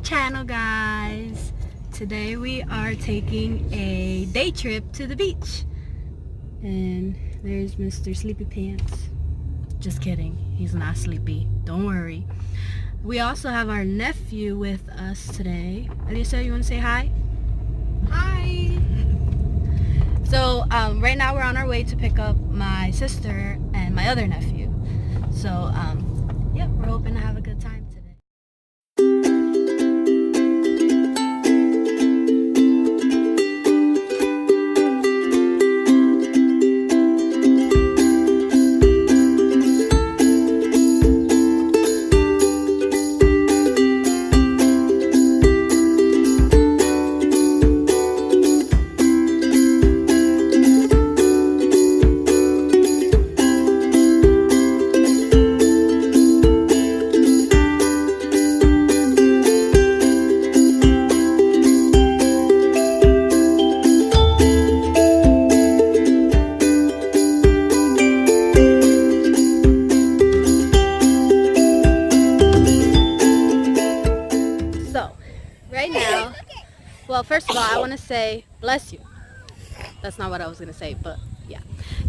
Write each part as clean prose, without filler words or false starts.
channel, guys. Today we are taking a day trip to the beach. And there's Mr. Sleepy Pants. Just kidding, he's not sleepy, don't worry. We also have our nephew with us today. Alisa, you want to say hi? Hi! So right now we're on our way to pick up my sister and my other nephew. So yeah, we're hoping to have a good time today. Well, first of all, I want to say bless you. That's not what I was going to say, but yeah.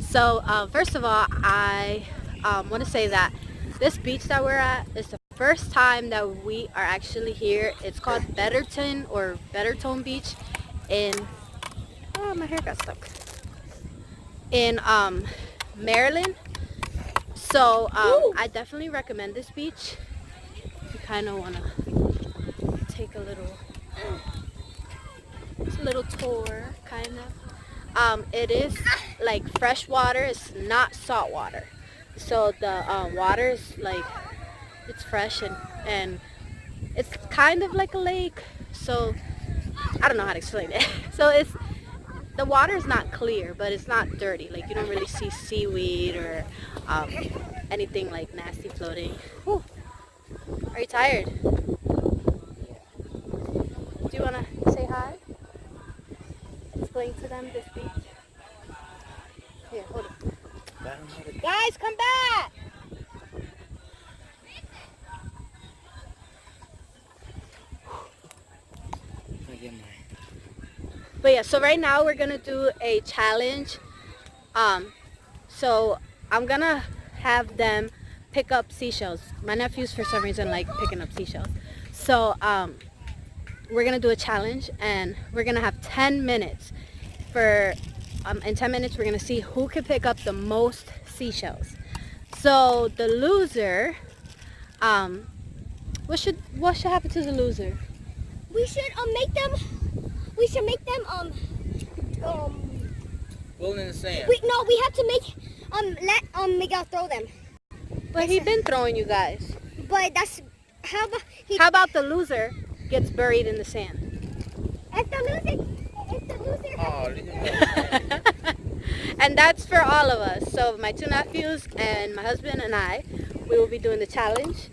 So first of all, I want to say that this beach that we're at is the first time that we are actually here. It's called Bettertone Beach in, oh, my hair got stuck, in Maryland. So I definitely recommend this beach. You kind of want to take a little tour, kind of. It is like fresh water. It's not salt water, so the water is like, it's fresh and it's kind of like a lake. So I don't know how to explain it. So the water is not clear, but it's not dirty. Like, you don't really see seaweed or anything like nasty floating. Whew. Are you tired? Do you want to say hi? Explain to them this beach. Here, hold it. Guys, come back! But yeah, so right now we're gonna do a challenge. So I'm gonna have them pick up seashells. My nephews, for some reason, like picking up seashells. So we're gonna do a challenge, and we're gonna have 10 minutes for in 10 minutes we're gonna see who can pick up the most seashells. So the loser, what should happen to the loser? We should make them roll in the sand. We have to make let Miguel throw them. But he's been throwing, you guys. But that's how about the loser gets buried in the sand? If the loser. Oh, and that's for all of us. So my two nephews and my husband and I, we will be doing the challenge.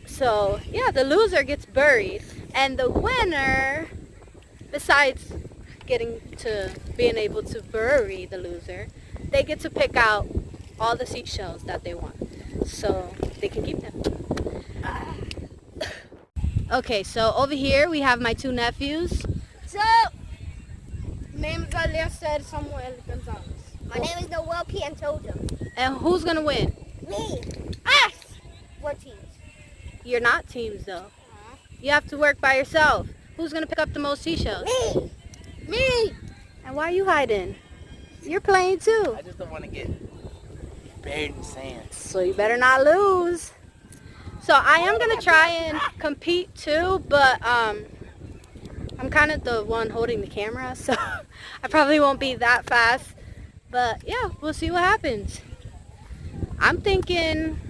So yeah, the loser gets buried, and the winner, besides being able to bury the loser, they get to pick out all the seashells that they want, so they can keep them. Okay, so over here we have my two nephews. So, name is Alisa Samuel Gonzalez. My name is Noel P. Antonio. And who's gonna win? Me. Us. We're teams. You're not teams though. You have to work by yourself. Who's gonna pick up the most seashells? Me. Me. And why are you hiding? You're playing too. I just don't want to get buried in sand. So you better not lose. So I am gonna try and compete too, but I'm kind of the one holding the camera, so I probably won't be that fast. But yeah, we'll see what happens. I'm thinking,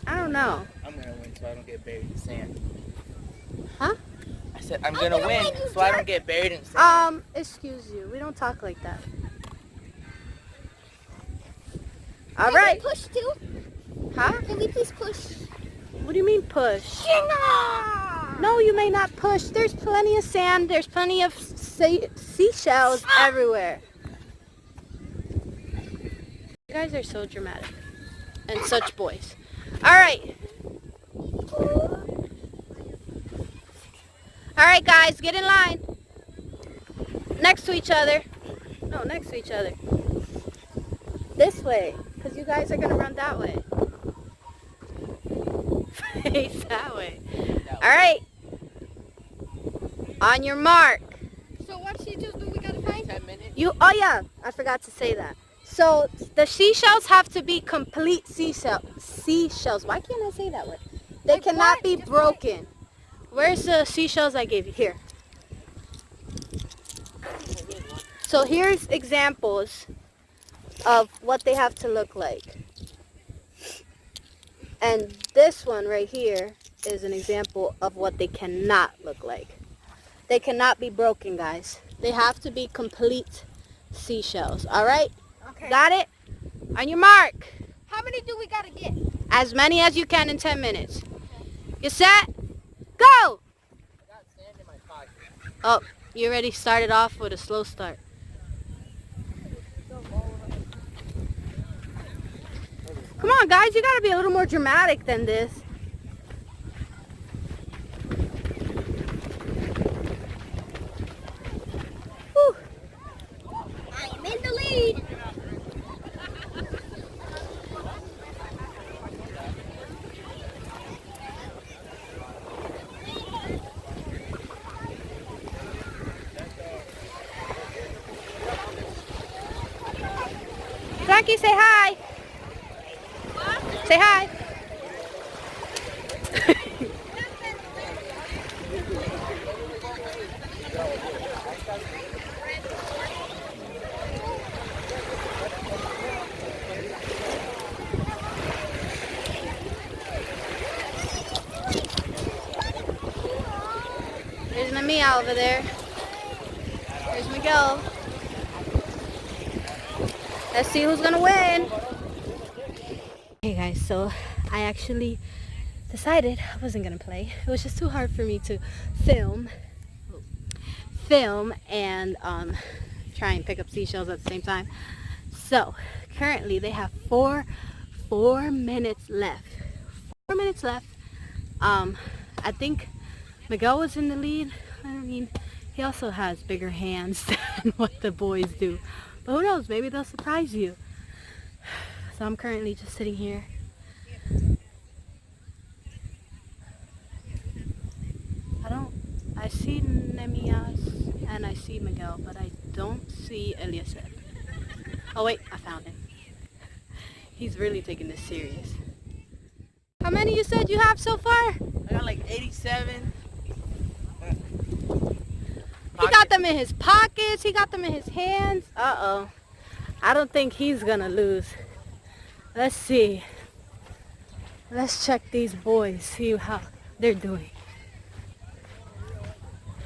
I don't know. I'm gonna win so I don't get buried in sand. Huh? I said I'm gonna win so I don't get buried in sand. Excuse you. We don't talk like that. All right. Can we push too? Huh? Can we please push? What do you mean push? No, you may not push. There's plenty of sand. There's plenty of seashells everywhere. You guys are so dramatic. And such boys. All right. All right, guys, get in line. Next to each other. No, next to each other. This way, because you guys are going to run that way. Face that way. All right. On your mark. So what seashells do we gotta find? 10 minutes. Oh yeah, I forgot to say that. So the seashells have to be complete seashells. Why can't I say that word? They Like cannot what? be Just broken. Where's the seashells I gave you? Here. So here's examples of what they have to look like. And this one right here is an example of what they cannot look like. They cannot be broken, guys. They have to be complete seashells. All right? Okay. Got it? On your mark. How many do we gotta get? As many as you can in 10 minutes. You set? Go! I got sand in my pocket. Oh, you already started off with a slow start. Come on, guys. You got to be a little more dramatic than this. Whew. I am in the lead. Frankie, say hi. Say hi. There's Mia over there. There's Miguel. Let's see who's gonna win. Hey guys, so I actually decided I wasn't gonna play. It was just too hard for me to film and try and pick up seashells at the same time. So currently they have four minutes left. 4 minutes left. I think Miguel was in the lead. I mean, he also has bigger hands than what the boys do. But who knows, maybe they'll surprise you. So I'm currently just sitting here. I see Nemias and I see Miguel, but I don't see Eliezer. Oh wait, I found him. He's really taking this serious. How many you said you have so far? I got like 87. He got them in his pockets, he got them in his hands. Uh-oh. I don't think he's gonna lose. Let's see. Let's check these boys, see how they're doing.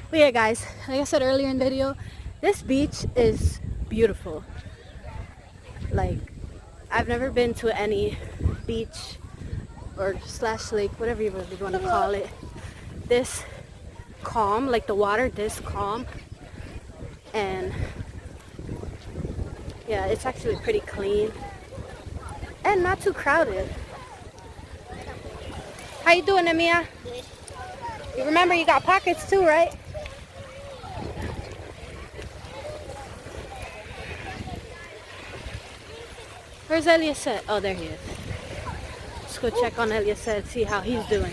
But yeah guys, like I said earlier in the video, this beach is beautiful. Like, I've never been to any beach or slash lake, whatever you really want to call it, this calm, like the water this calm. And yeah, it's actually pretty clean and not too crowded. How you doing, Amia? Good. You remember you got pockets too, right? Where's Eliezer? Oh, there he is. Let's go check on Eliezer and see how he's doing.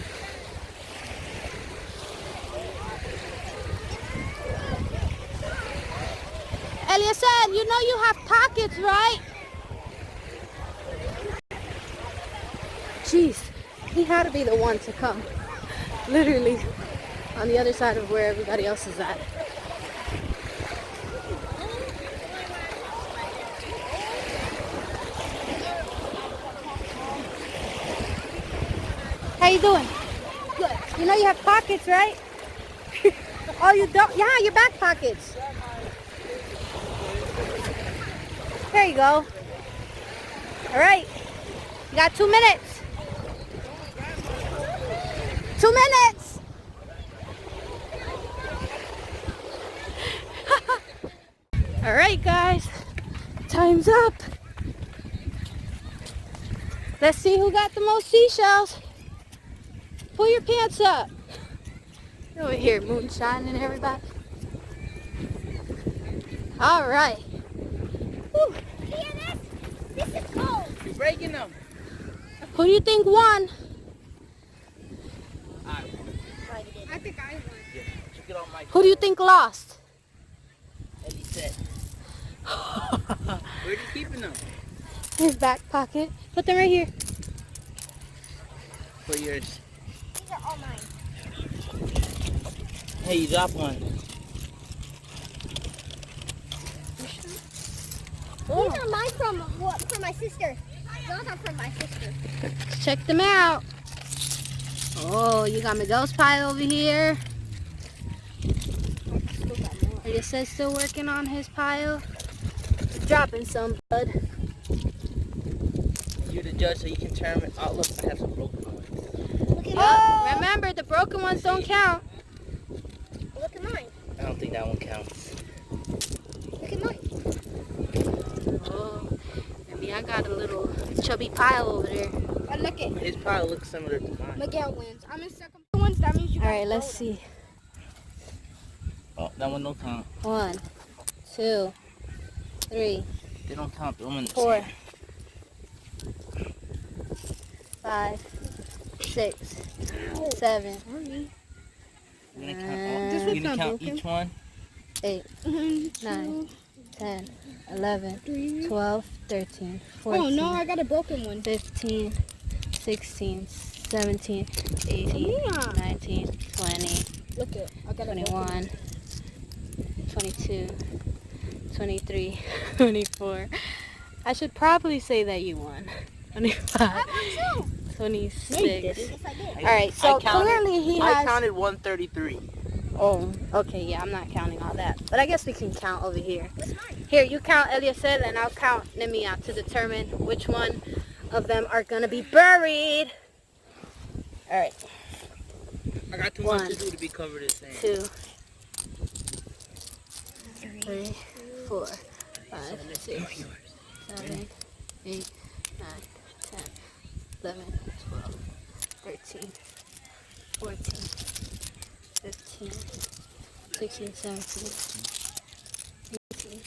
Eliezer, you know you have pockets, right? Jeez, he had to be the one to come. Literally on the other side of where everybody else is at. How you doing? Good. You know you have pockets, right? Oh, you don't? Yeah, your back pockets. There you go. All right. You got 2 minutes. 2 minutes. All right, guys. Time's up. Let's see who got the most seashells. Pull your pants up. Over here, moonshining, everybody. All right. Whew. Hear this? This is cold. You're breaking them. Who do you think won? I think I won. Yeah, you get on my Who do you think lost? Eddie said. Where are you keeping them? His back pocket. Put them right here. For yours. These are all mine. Hey, you dropped one. These are mine from my sister. Those are from my sister. Check them out. Oh, you got Miguel's pile over here. It says still working on his pile. Dropping some, bud. You're the judge, so you can determine. Oh, look, I have some broken ones. Look at Oh, mine. remember, the broken ones don't count. Look at mine. I don't think that one counts. Look at mine. Oh, maybe I got a little chubby pile over there. Oh, look at His pile looks similar to mine. Miguel wins. I'm in second ones. That means you. All right, let's see. Oh, that one don't count. 1, 2, 3, They don't count. The woman. 4, 5, 6, 7, We're gonna count, all, This we're one's gonna not count broken. each one. 8, 9, 10, 11, 12, 13, 14. Oh no, I got a broken one. 15, 16, 17, 18, Yeah. 19, 20, Look at. I got a broken one. 21, 22, 23, 24. I should probably say that you won. 25, 26. Yes, I did. All right, so clearly he I has... counted 133. Oh, okay, yeah, I'm not counting all that. But I guess we can count over here. What's mine? Here, you count Eliezer and I'll count Nemia to determine which one of them are going to be buried. All right, I got too 1, much to do to be covered in sand. 2, 3, 4, 5, 6, 7, 8, 9, 10, 11, 12, 13, 14, 15, 16, 17, 18,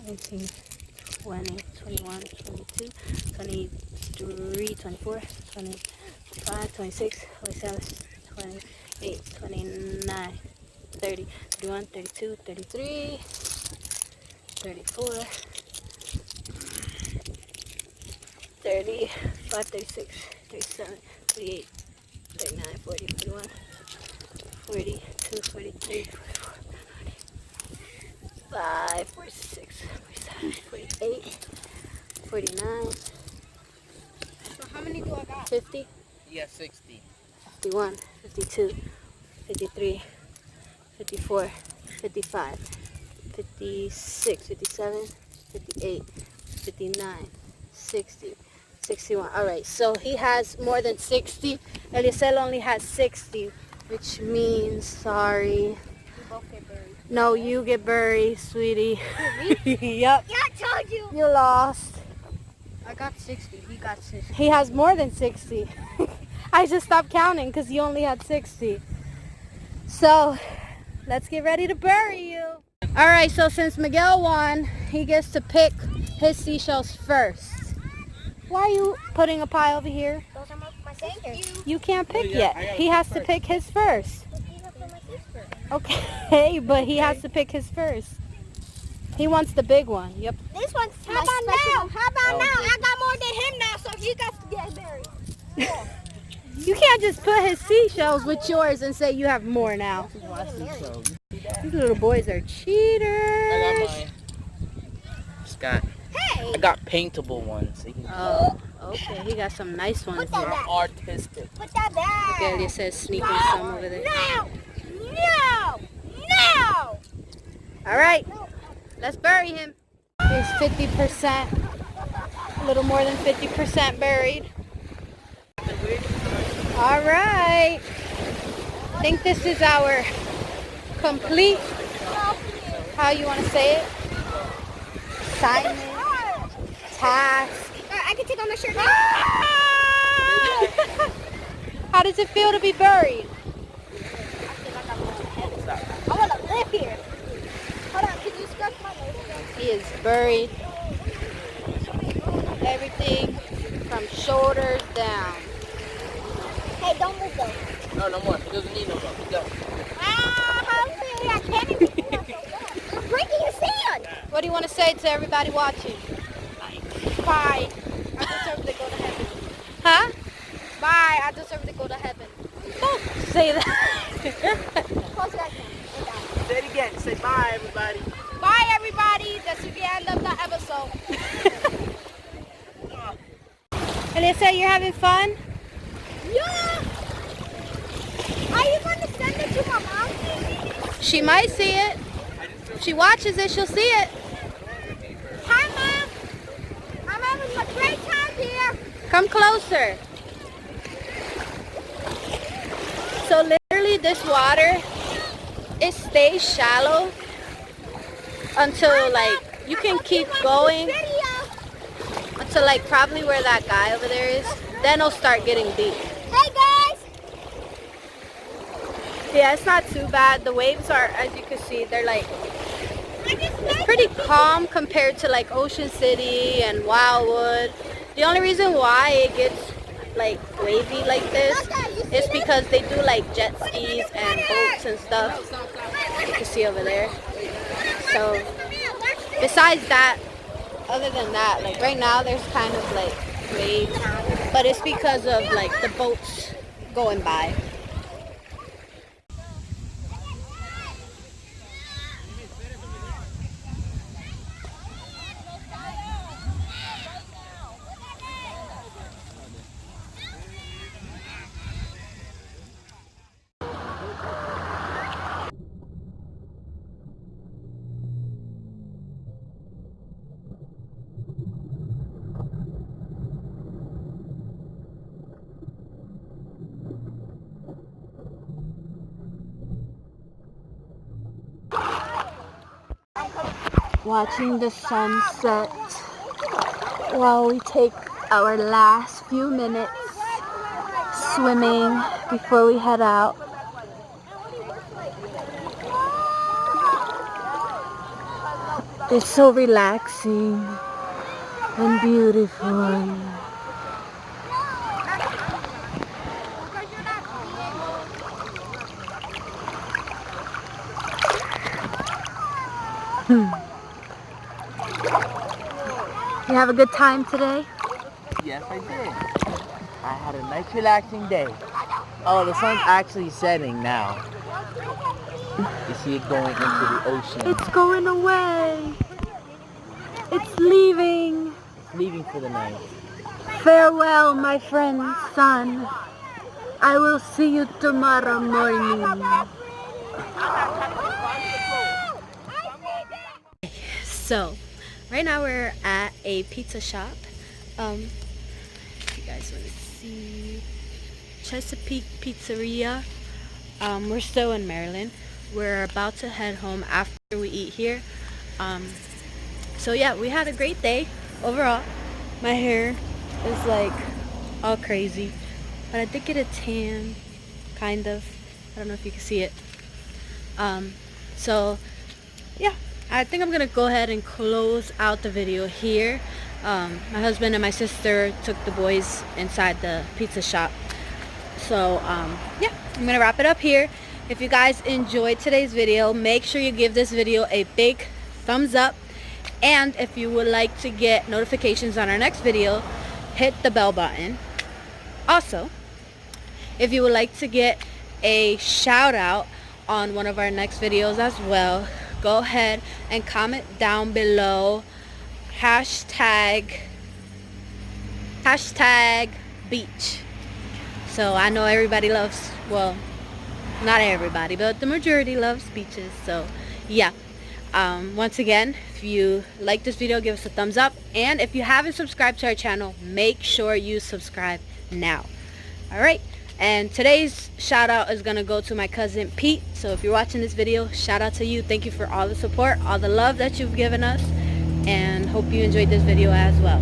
19, 20, 21, 22, 23, 24, 25, 26, 27, 28, 29, 30, 31, 32, 33, 34, 35, 36, 37, 38, 39, 40, 41, 42, 43, 44, 45, 46, 47, 48, 49, So how many do I got? 50, You got 60. 51, 52, 53, 54, 55, 56, 57, 58, 59, 60, 61. All right, so he has more than 60. Eliezer only has 60, which means, sorry. We both get buried. No, you get buried, sweetie. Yep, Yeah, I told you. you lost. I got 60. He got 60. He has more than 60. I just stopped counting because you only had 60. So, let's get ready to bury you. All right, so since Miguel won, he gets to pick his seashells first. Why are you putting a pile over here? Those are my sister. You can't pick yeah, yet. I gotta He pick has to first. pick his first. These are for my sister. Okay, but he has to pick his first. He wants the big one. Yep. This one's Oh. How about now? I got more than him now, so he got to get buried. You can't just put his seashells with yours and say you have more now. These little boys are cheaters. I got mine. Hey! I got paintable ones. So you can Oh, okay. He got some nice ones that here. back. artistic. Put that back. Miguel says sneaking some over there. No! No! No! All right, let's bury him. He's 50%, a little more than 50% buried. All right. I think this is our complete, how you want to say it, assignment, task. I can take off my shirt How does it feel to be buried? I here. Hold on, can you scratch my nose? He is buried. Everything from shoulders down. Hey, don't move though. No, no more. He doesn't need no more. Go. I can't even see I'm breaking the sand. What do you want to say to everybody watching? Bye. I deserve to go to heaven. Huh? Bye. I deserve to go to heaven. Don't say that. Close that down. Say it again. Say bye, everybody. Bye, everybody. That's the end of the episode. Alyssa, you're having fun? Yeah. Are you going to send it to my mom? She might see it. If she watches it, she'll see it. Hi, Mom. I'm having a great time here. Come closer. So literally this water, it stays shallow until like you can keep going until like probably where that guy over there is. Then it'll start getting deep. Hey, guys. Yeah, it's not too bad. The waves are, as you can see, they're like, it's pretty calm compared to like Ocean City and Wildwood. The only reason why it gets like wavy like this is because they do like jet skis and boats and stuff. You can see over there. So besides that, other than that, like right now there's kind of like waves, but it's because of like the boats going by. Watching the sunset while we take our last few minutes swimming before we head out. It's so relaxing and beautiful. You have a good time today? Yes, I did. I had a nice relaxing day. Oh, the sun's actually setting now. You see it going into the ocean. It's going away. It's leaving. It's leaving for the night. Farewell, my friend, sun. I will see you tomorrow morning. So, right now we're at a pizza shop. If you guys want to see, Chesapeake Pizzeria. We're still in Maryland. We're about to head home after we eat here. So yeah, we had a great day overall. My hair is like all crazy, but I did get a tan, kind of. I don't know if you can see it. So yeah, I think I'm gonna go ahead and close out the video here. My husband and my sister took the boys inside the pizza shop. So yeah, I'm gonna wrap it up here. If you guys enjoyed today's video, make sure you give this video a big thumbs up. And if you would like to get notifications on our next video, hit the bell button. Also, if you would like to get a shout out on one of our next videos as well, go ahead and comment down below hashtag beach. So I know everybody loves, well, not everybody, but the majority loves beaches. So yeah, once again, if you like this video, give us a thumbs up, and if you haven't subscribed to our channel, make sure you subscribe now. All right, and today's shout out is gonna go to my cousin Pete. So if you're watching this video, shout out to you. Thank you for all the support, all the love that you've given us, and hope you enjoyed this video as well.